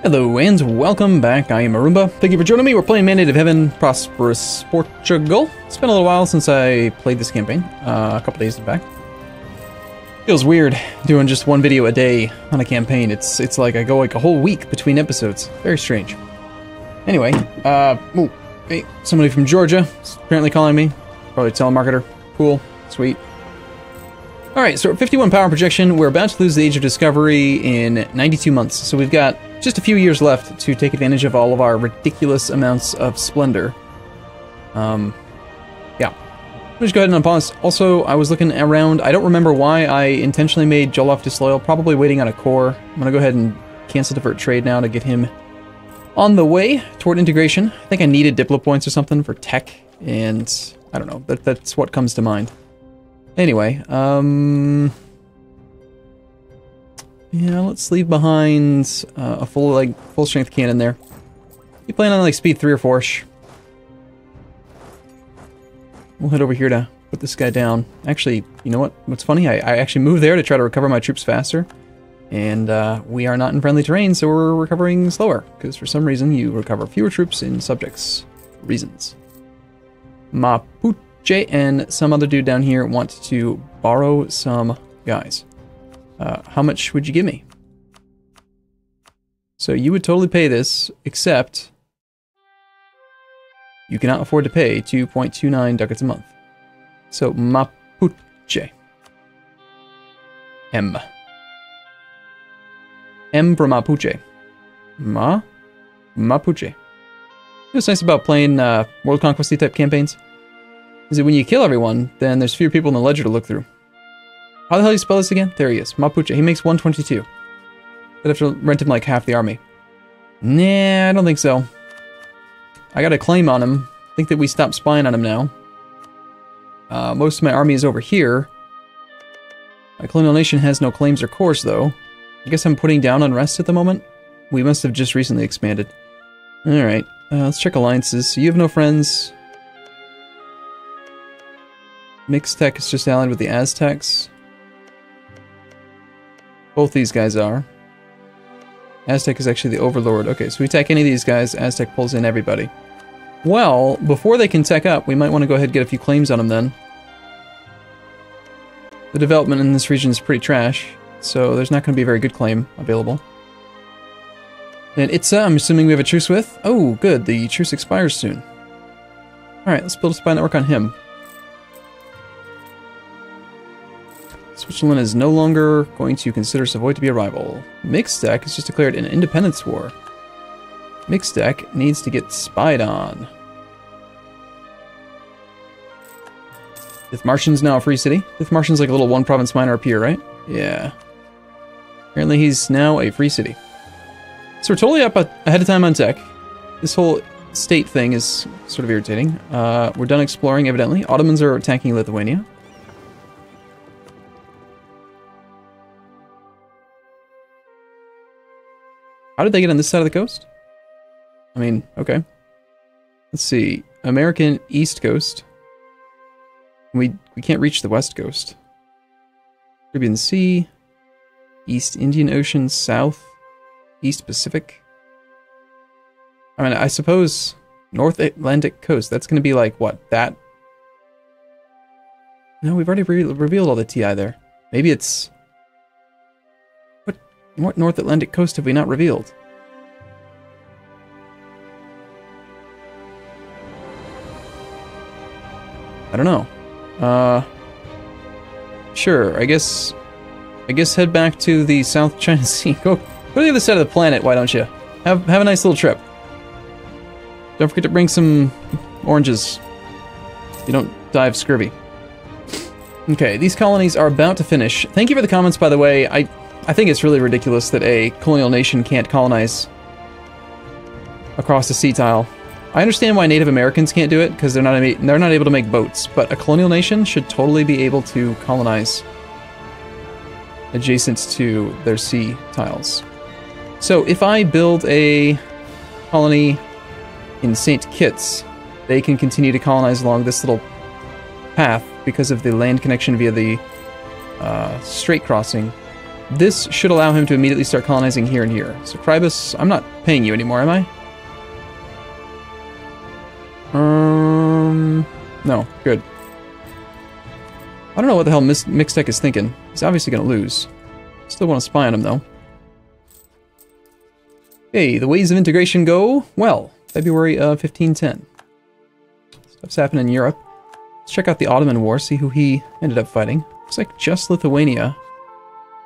Hello and welcome back. I am Arumba. Thank you for joining me. We're playing Mandate of Heaven, Prosperous, Portugal. It's been a little while since I played this campaign, a couple days back. Feels weird doing just one video a day on a campaign. It's like I go like a whole week between episodes. Very strange. Anyway, hey, somebody from Georgia is apparently calling me. Probably a telemarketer. Cool, sweet. Alright, so at 51 power projection, we're about to lose the Age of Discovery in 92 months. So we've got just a few years left to take advantage of all of our ridiculous amounts of Splendor. Yeah. Let's go ahead and unpause. Also, I was looking around. I don't remember why I intentionally made Joloff disloyal. Probably waiting on a core. I'm going to go ahead and cancel divert trade now to get him on the way toward integration. I think I needed Diplo points or something for tech, and I don't know. That's what comes to mind. Anyway, yeah, let's leave behind a full strength cannon there. You plan on like speed 3 or 4-ish. We'll head over here to put this guy down. Actually, you know what? What's funny? I actually moved there to try to recover my troops faster. And we are not in friendly terrain, so we're recovering slower. Because for some reason, you recover fewer troops in subjects' reasons. Mapuche and some other dude down here want to borrow some guys. How much would you give me? So you would totally pay this, except you cannot afford to pay 2.29 ducats a month. So Mapuche. M for Mapuche. Mapuche. What's nice about playing World Conquest type campaigns is that when you kill everyone, then there's fewer people in the ledger to look through. How the hell do you spell this again? There he is. Mapuche. He makes 122. I'd have to rent him like half the army. Nah, I don't think so. I got a claim on him. I think that we stopped spying on him now. Most of my army is over here. My colonial nation has no claims or cores, though. I guess I'm putting down unrest at the moment. We must have just recently expanded. Alright, let's check alliances. So you have no friends. Mixed Tech is just allied with the Aztecs. Both these guys are. Aztec is actually the overlord. Okay, so we attack any of these guys, Aztec pulls in everybody. Well, before they can tech up, we might want to go ahead and get a few claims on them then. The development in this region is pretty trash, so there's not going to be a very good claim available. And Itza, I'm assuming we have a truce with. Oh, good, the truce expires soon. Alright, let's build a spy network on him. Switzerland is no longer going to consider Savoy to be a rival. Mixtec has just declared an independence war. Mixtec needs to get spied on. Dithmartian's now a free city. Dithmartian's like a little one-province minor up here, right? Yeah. Apparently he's now a free city. So we're totally up ahead of time on tech. This whole state thing is sort of irritating. We're done exploring, evidently. Ottomans are attacking Lithuania. How did they get on this side of the coast? I mean, okay. Let's see. American East Coast. We can't reach the West Coast. Caribbean Sea. East Indian Ocean. South. East Pacific. I mean, I suppose North Atlantic Coast. That's going to be like, what, that? No, we've already revealed all the TI there. Maybe it's... What North Atlantic coast have we not revealed? I don't know. Sure, I guess head back to the South China Sea. Go to the other side of the planet, why don't you? Have a nice little trip. Don't forget to bring some oranges. You don't die of scurvy. Okay, these colonies are about to finish. Thank you for the comments, by the way. I think it's really ridiculous that a colonial nation can't colonize across the sea tile. I understand why Native Americans can't do it, because they're not able to make boats, but a colonial nation should totally be able to colonize adjacent to their sea tiles. So if I build a colony in St. Kitts, they can continue to colonize along this little path because of the land connection via the strait crossing this should allow him to immediately start colonizing here and here. So Krybus, I'm not paying you anymore, am I? No, good. I don't know what the hell Mixtec is thinking. He's obviously going to lose. Still want to spy on him, though. Okay, the ways of integration go well. February of 1510. Stuff's happening in Europe. Let's check out the Ottoman War, see who he ended up fighting. Looks like just Lithuania.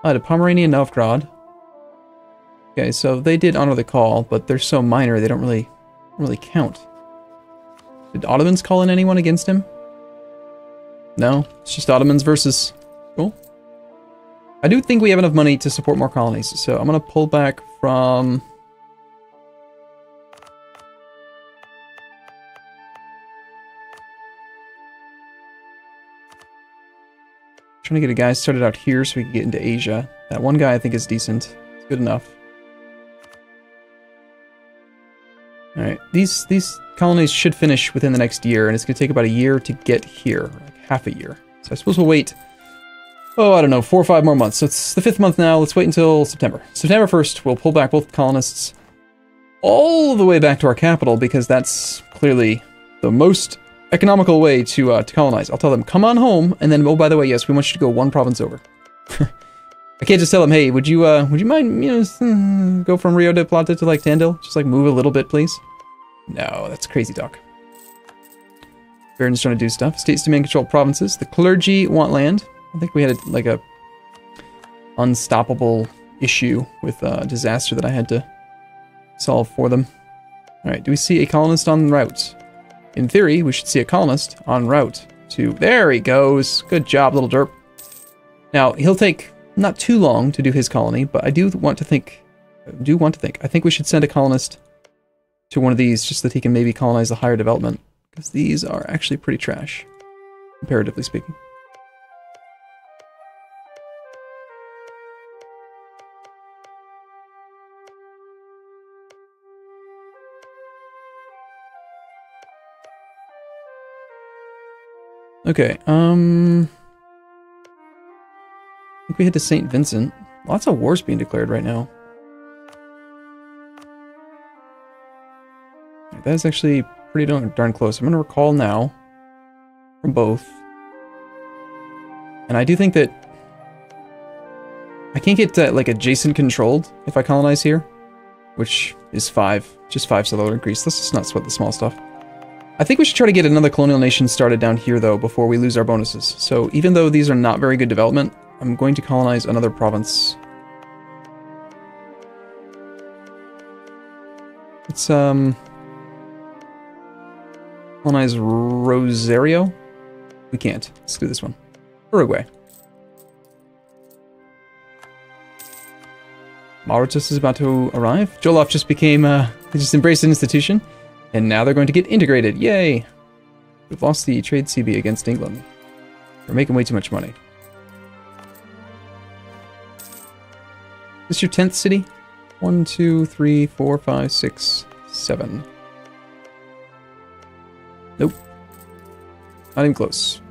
To Pomerania and Novgorod. Okay, so they did honor the call, but they're so minor they don't really count. Did Ottomans call in anyone against him? No, it's just Ottomans versus... Cool. I do think we have enough money to support more colonies, so I'm going to pull back from... Trying to get a guy started out here so we can get into Asia. That one guy I think is decent. It's good enough. Alright, these colonies should finish within the next year, and it's going to take about a year to get here. Like half a year. So I suppose we'll wait, oh, I don't know, 4 or 5 more months. So it's the 5th month now. Let's wait until September. September 1st, we'll pull back both colonists all the way back to our capital, because that's clearly the most economical way to colonize. I'll tell them, come on home, and then, oh, by the way, yes, we want you to go 1 province over. I can't just tell them, hey, would you mind, go from Rio de Plata to, like, Tandil? Just, like, move a little bit, please? No, that's crazy talk. Baron's trying to do stuff. States demand control provinces. The clergy want land. I think we had, like, a unstoppable issue with a disaster that I had to solve for them. Alright, do we see a colonist en route? In theory, we should see a colonist en route to... There he goes! Good job, little derp. Now, he'll take not too long to do his colony, but I do want to think... I think we should send a colonist to one of these, just so that he can maybe colonize the higher development. Because these are actually pretty trash, comparatively speaking. Okay, I think we head to St. Vincent. Lots of wars being declared right now. That is actually pretty darn close. I'm going to recall now from both. And I do think that I can't get, like, adjacent controlled if I colonize here, which is 5. Just 5 settler increase. Let's just not sweat the small stuff. I think we should try to get another colonial nation started down here, though, before we lose our bonuses. So even though these are not very good development, I'm going to colonize another province. Let's, colonize Rosario? We can't. Let's do this one. Uruguay. Mauritius is about to arrive. Joloff just became, he just embraced an institution. And now they're going to get integrated. Yay! We've lost the trade CB against England. We're making way too much money. Is this your 10th city? 1, 2, 3, 4, 5, 6, 7. Nope. Not even close.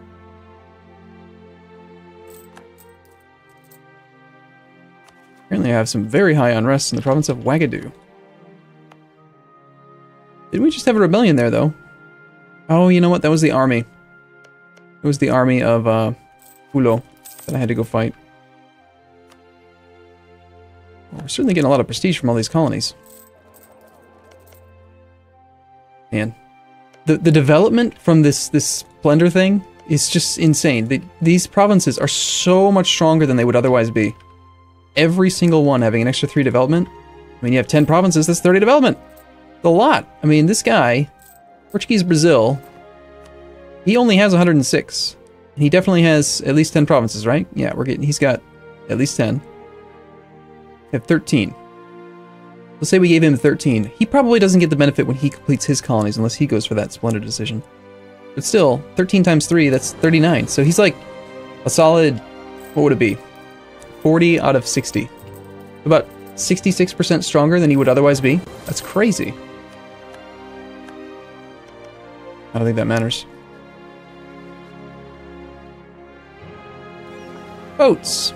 Apparently I have some very high unrest in the province of Wagadu. Didn't we just have a rebellion there, though? Oh, you know what? That was the army. It was the army of, Hulo that I had to go fight. Well, we're certainly getting a lot of prestige from all these colonies. Man. The development from this Splendor thing is just insane. These provinces are so much stronger than they would otherwise be. Every single one having an extra 3 development. I mean, you have 10 provinces, that's 30 development. A lot. I mean, this guy, Portuguese Brazil, he only has 106. He definitely has at least 10 provinces, right? Yeah, he's got at least 10. We have 13. Let's say we gave him 13. He probably doesn't get the benefit when he completes his colonies unless he goes for that Splendor decision. But still, 13 times 3, that's 39. So he's like a solid, what would it be? 40 out of 60. About 66% stronger than he would otherwise be. That's crazy. I don't think that matters. Boats.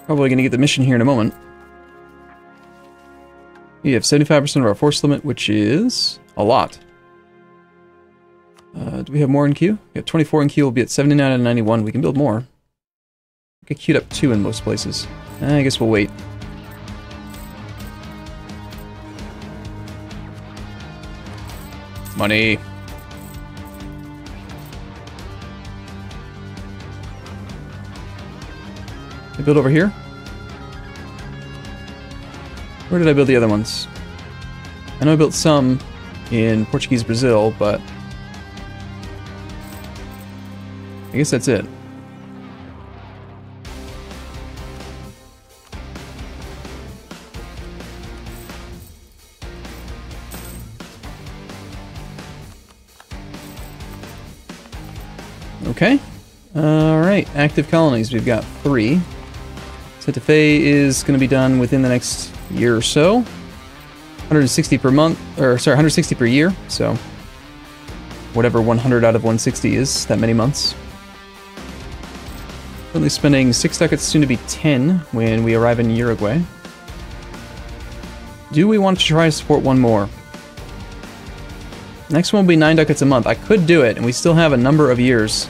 Probably going to get the mission here in a moment. We have 75% of our force limit, which is a lot. Do we have more in queue? We have 24 in queue. We'll be at 79 and 91. We can build more. We get queued up 2 in most places. I guess we'll wait. Money. I build over here? Where did I build the other ones? I know I built some in Portuguese Brazil, but I guess that's it. Okay. Alright, active colonies. We've got 3. Santa Fe is going to be done within the next year or so. 160 per month, or sorry, 160 per year, so whatever 100 out of 160 is, that many months. Currently spending 6 ducats, soon to be 10 when we arrive in Uruguay. Do we want to try to support one more? Next one will be 9 ducats a month. I could do it, and we still have a number of years.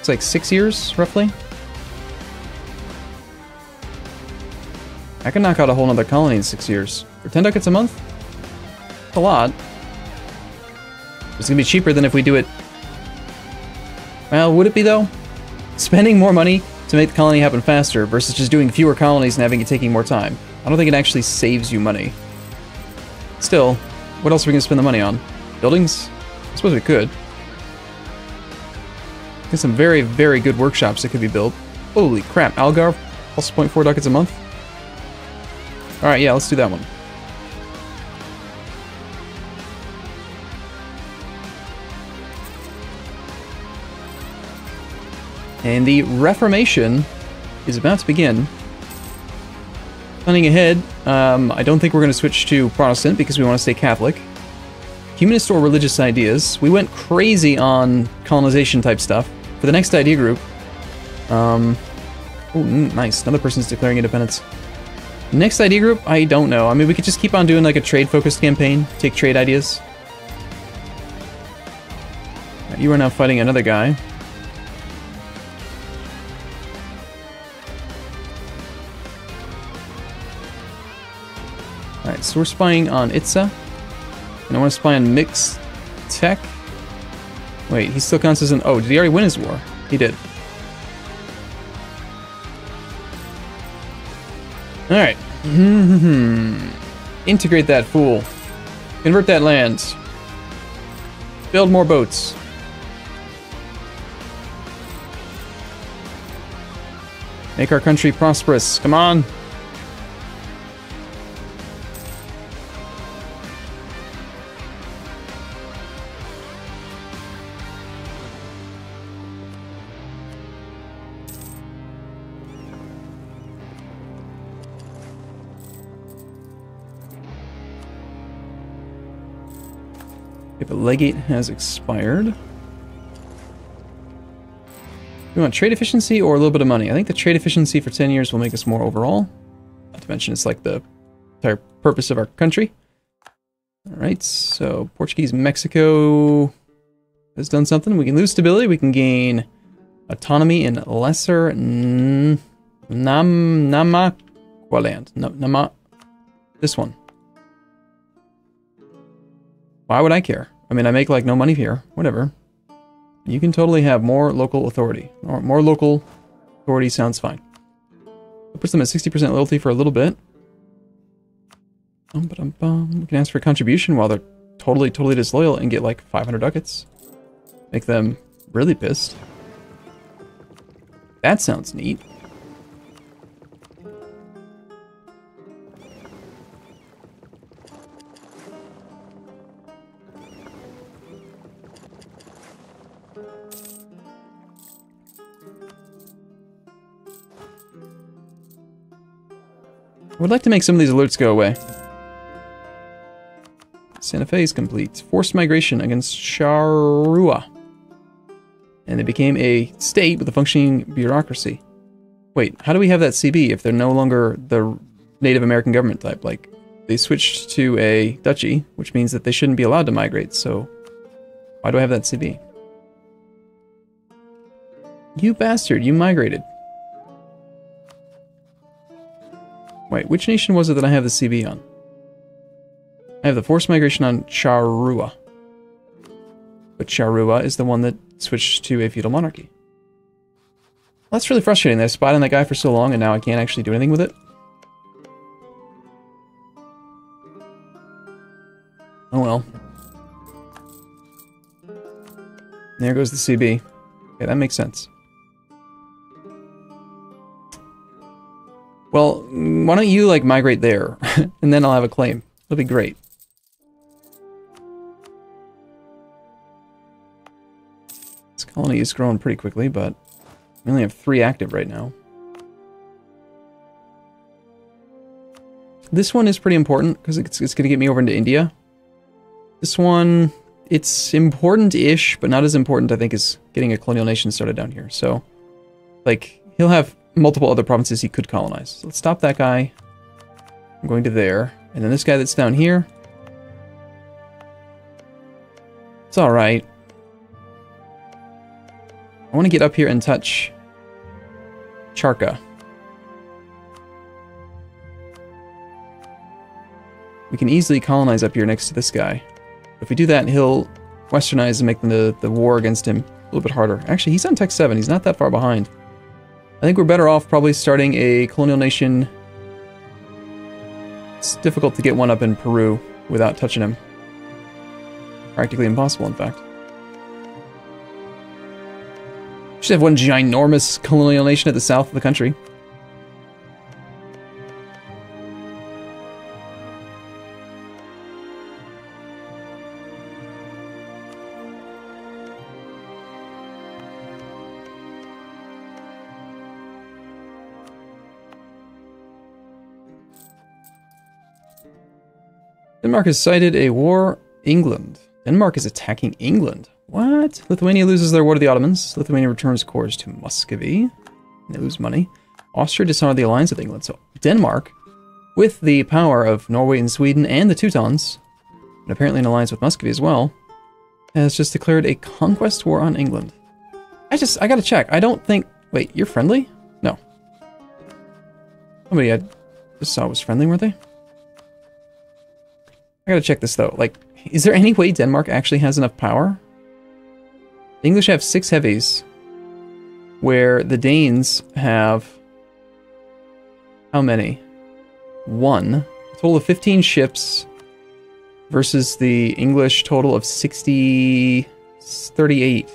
It's like 6 years, roughly. I can knock out a whole nother colony in 6 years. For 10 ducats a month? That's a lot. It's gonna be cheaper than if we do it... Well, would it be though? Spending more money to make the colony happen faster versus just doing fewer colonies and having it taking more time. I don't think it actually saves you money. Still, what else are we gonna spend the money on? Buildings? I suppose we could. There's some very, very good workshops that could be built. Holy crap, Algarve, plus 0.4 ducats a month? Alright, yeah, let's do that one. And the Reformation is about to begin. Planning ahead, I don't think we're going to switch to Protestant because we want to stay Catholic. Humanist or religious ideas. We went crazy on colonization type stuff. For the next idea group, oh, nice, another person's declaring independence. Next idea group, I don't know. I mean, we could just keep on doing like a trade-focused campaign, take trade ideas. You are now fighting another guy. Alright, so we're spying on Itza. And I want to spy on Mixed Tech. Wait, he still counts as an... Oh, did he already win his war? He did. Alright. Integrate that fool. Convert that land. Build more boats. Make our country prosperous. Come on. Okay, but legate has expired. We want trade efficiency or a little bit of money. I think the trade efficiency for 10 years will make us more overall. Not to mention it's like the entire purpose of our country. Alright, so Portuguese Mexico has done something. We can lose stability. We can gain autonomy in lesser Namakwaland. This one. Why would I care? I mean, I make like no money here. Whatever. You can totally have more local authority. Or more local authority sounds fine. It puts them at 60% loyalty for a little bit. We can ask for a contribution while they're totally disloyal and get like 500 ducats. Make them really pissed. That sounds neat. I would like to make some of these alerts go away. Santa Fe is complete. Forced migration against Charrua. And they became a state with a functioning bureaucracy. Wait, how do we have that CB if they're no longer the Native American government type? Like, they switched to a duchy, which means that they shouldn't be allowed to migrate, so why do I have that CB? You bastard, you migrated. Wait, which nation was it that I have the CB on? I have the forced migration on Charrua. But Charrua is the one that switched to a feudal monarchy. Well, that's really frustrating. I spied on that guy for so long and now I can't actually do anything with it. Oh well. There goes the CB. Okay, that makes sense. Well, why don't you, like, migrate there? And then I'll have a claim. That'll be great. This colony is growing pretty quickly, but we only have 3 active right now. This one is pretty important, because it's going to get me over into India. This one, it's important-ish, but not as important, I think, as getting a colonial nation started down here. So, like, he'll have multiple other provinces he could colonize. So let's stop that guy. I'm going to there. And then this guy that's down here. It's alright. I want to get up here and touch Charka. We can easily colonize up here next to this guy. If we do that, he'll westernize and make the war against him a little bit harder. Actually, he's on Tech 7. He's not that far behind. I think we're better off probably starting a colonial nation. It's difficult to get one up in Peru without touching him. Practically impossible, in fact. Should have one ginormous colonial nation at the south of the country. Denmark has cited a war. England. Denmark is attacking England. What? Lithuania loses their war to the Ottomans. Lithuania returns cores to Muscovy. They lose money. Austria dishonored the alliance with England. So Denmark, with the power of Norway and Sweden and the Teutons, and apparently an alliance with Muscovy as well, has just declared a conquest war on England. I gotta check. I don't think... Wait, you're friendly? No. Somebody I just saw was friendly, weren't they? I gotta check this, though. Like, is there any way Denmark actually has enough power? The English have 6 heavies, where the Danes have... How many? 1. A total of 15 ships versus the English total of 38.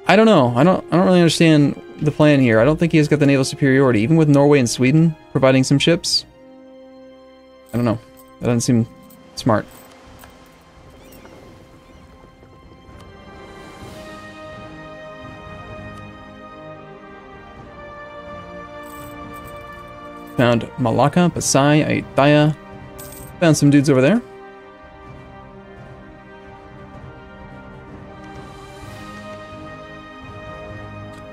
I don't know. I don't really understand the plan here. I don't think he has got the naval superiority, even with Norway and Sweden providing some ships. I don't know. That doesn't seem smart. Found Malacca, Pasai, Ayutthaya. Found some dudes over there.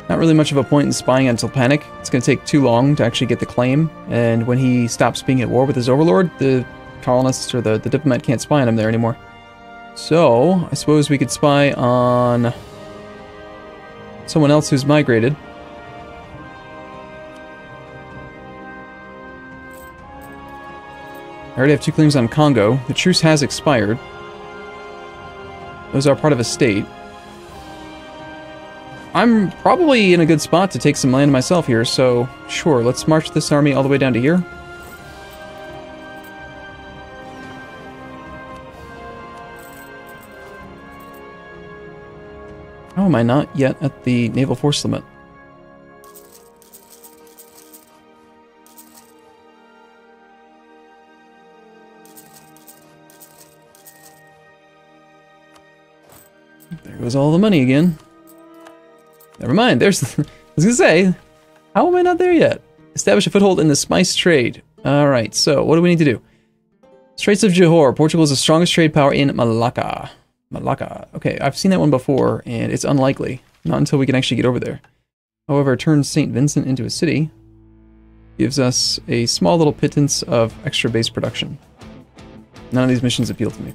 Not really much of a point in spying until panic. It's going to take too long to actually get the claim, and when he stops being at war with his overlord, the colonists or the diplomat can't spy on him there anymore. So, I suppose we could spy on someone else who's migrated. I already have 2 claims on Congo. The truce has expired. Those are part of a state. I'm probably in a good spot to take some land myself here, so sure, let's march this army all the way down to here. How am I not yet at the naval force limit? There goes all the money again. Never mind, there's... I was gonna say, how am I not there yet? Establish a foothold in the spice trade. Alright, so what do we need to do? Straits of Johor. Portugal is the strongest trade power in Malacca. Malacca. Okay, I've seen that one before, and it's unlikely. Not until we can actually get over there. However, turns St. Vincent into a city. Gives us a small little pittance of extra base production. None of these missions appeal to me.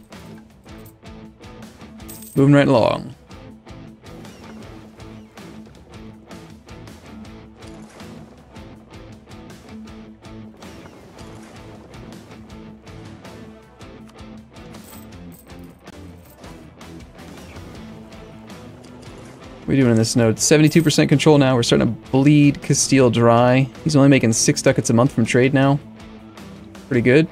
Moving right along. What are we doing in this node? 72% control now. We're starting to bleed Castile dry. He's only making 6 ducats a month from trade now. Pretty good.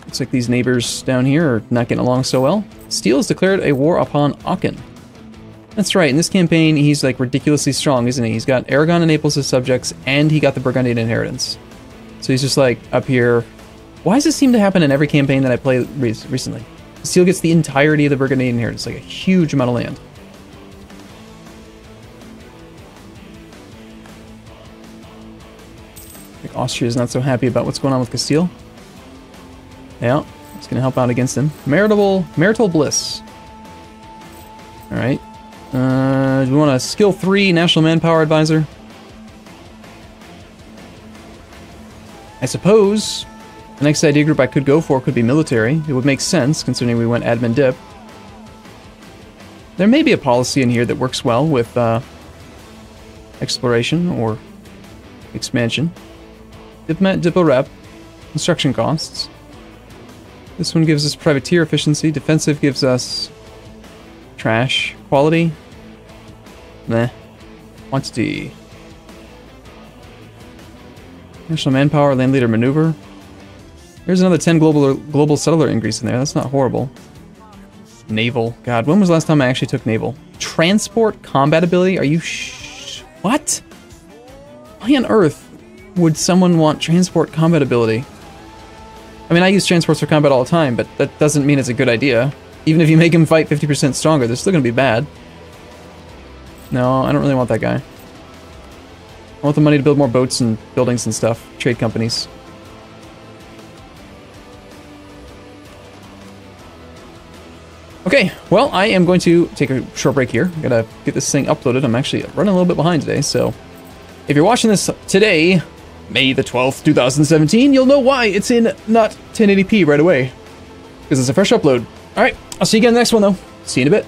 Looks like these neighbors down here are not getting along so well. Castile has declared a war upon Aachen. That's right, in this campaign he's like ridiculously strong, isn't he? He's got Aragon and Naples as subjects, and he got the Burgundian inheritance. So he's just like up here. Why does this seem to happen in every campaign that I play recently? Castile gets the entirety of the Burgundian inheritance, like a huge amount of land. Austria is not so happy about what's going on with Castile. Yeah, it's going to help out against him. Marital bliss. Alright. Do we want a skill 3 national manpower advisor? I suppose the next idea group I could go for could be military. It would make sense considering we went admin dip. There may be a policy in here that works well with exploration or expansion. Diplomat, Diplo Rep, construction costs. This one gives us privateer efficiency. Defensive gives us trash quality. Meh. Quantity. National manpower, land leader maneuver. There's another 10 global settler increase in there. That's not horrible. Naval. God, when was the last time I actually took naval? Transport combat ability? Are you what? Why on earth would someone want transport combat ability? I mean, I use transports for combat all the time, but that doesn't mean it's a good idea. Even if you make him fight 50% stronger, they're still going to be bad. No, I don't really want that guy. I want the money to build more boats and buildings and stuff. Trade companies. Okay, well, I am going to take a short break here. I gotta get this thing uploaded. I'm actually running a little bit behind today, so if you're watching this today, May the 12th, 2017, you'll know why it's in not 1080p right away. Because it's a fresh upload. Alright, I'll see you again in the next one, though. See you in a bit.